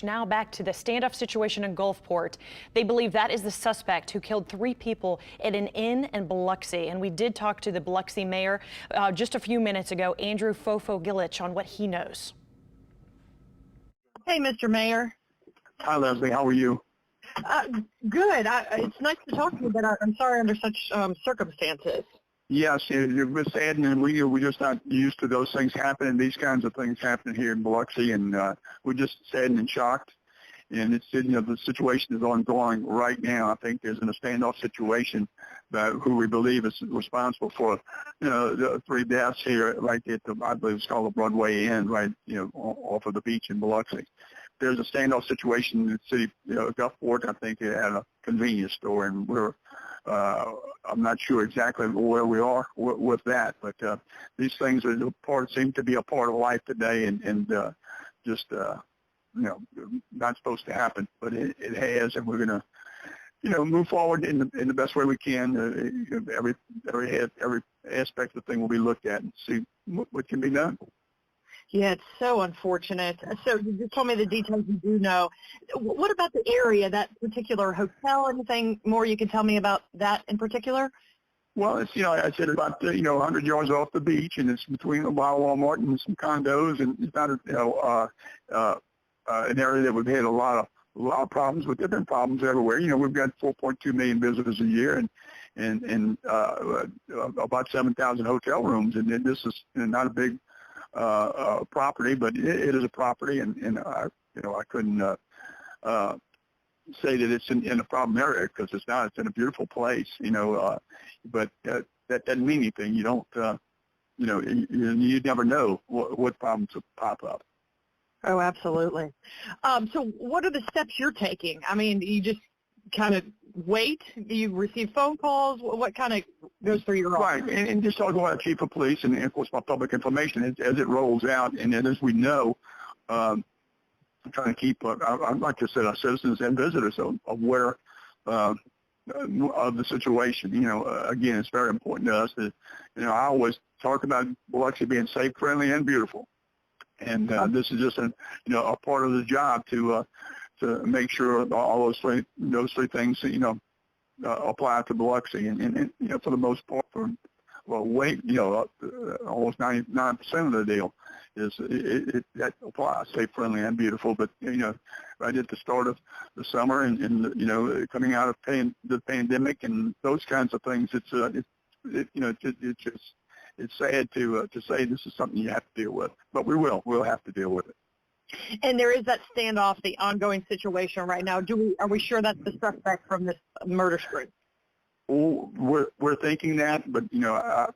Now back to the standoff situation in Gulfport. They believe that is the suspect who killed 3 people at an inn in Biloxi. And we did talk to the Biloxi mayor just a few minutes ago, Andrew Fofo Gillich, on what he knows. Hey, Mr. Mayor. Hi, Leslie. How are you? Good. It's nice to talk to you, but I'm sorry under such circumstances. Yes, it was saddening. We're just not used to those things happening. These kinds of things happening here in Biloxi, and we're just saddened and shocked. And it's the situation is ongoing right now. I think there's a standoff situation who we believe is responsible for the 3 deaths here, right at I believe it's called the Broadway Inn, right off of the beach in Biloxi. There's a standoff situation in the city, Gulfport. I think at a convenience store, and I'm not sure exactly where we are with that, but these things seem to be a part of life today, and just not supposed to happen, but it has, and we're going to move forward in the best way we can. Every aspect of the thing will be looked at and see what can be done. Yeah, it's so unfortunate. So you just told me the details you do know. What about the area, that particular hotel? Anything more you can tell me about that in particular? Well, it's, I said about, 100 yards off the beach, and it's between a Walmart and some condos, and it's not, an area that we've had a lot of problems with. There've been problems everywhere. We've got 4.2 million visitors a year, and about 7,000 hotel rooms, and this is not a big property, but it is a property, and I couldn't say that it's in a problem area, because it's not. It's in a beautiful place, but that doesn't mean anything. You don't, you never know what problems will pop up. Oh, absolutely. So what are the steps you're taking? I mean, you just kind of wait? Do you receive phone calls? What kind of goes through your office? Right, and just talk to our chief of police and, of course, my public information as it rolls out. And then as we know, I'm trying to keep, like I said, our citizens and visitors aware of the situation. Again, it's very important to us that, I always talk about Biloxi being safe, friendly, and beautiful. And this is just a part of the job to make sure all those three things apply to Biloxi, and for the most part, almost 99% of the deal is that applies, safe, friendly, and beautiful. But right at the start of the summer and coming out of the pandemic and those kinds of things, it's sad to say this is something you have to deal with, but we'll have to deal with it. And there is that standoff, the ongoing situation right now. Are we sure that's the suspect from this murder spree? Well, we're thinking that, but I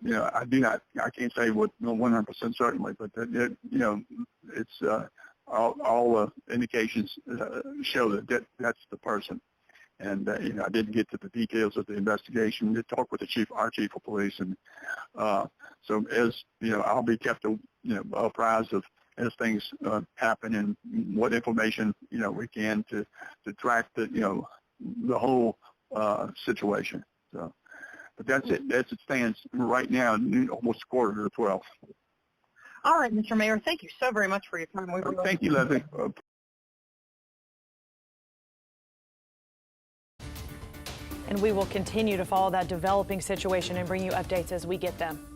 can't say with 100% certainly, but it's all indications show that that's the person. And I didn't get to the details of the investigation. We did talk with our chief of police, and so as I'll be kept apprised of as things happen and what information we can to track the whole situation. So, but that's it. As it stands right now, almost 11:45. All right, Mr. Mayor, thank you so very much for your time. Thank you, Leslie. And we will continue to follow that developing situation and bring you updates as we get them.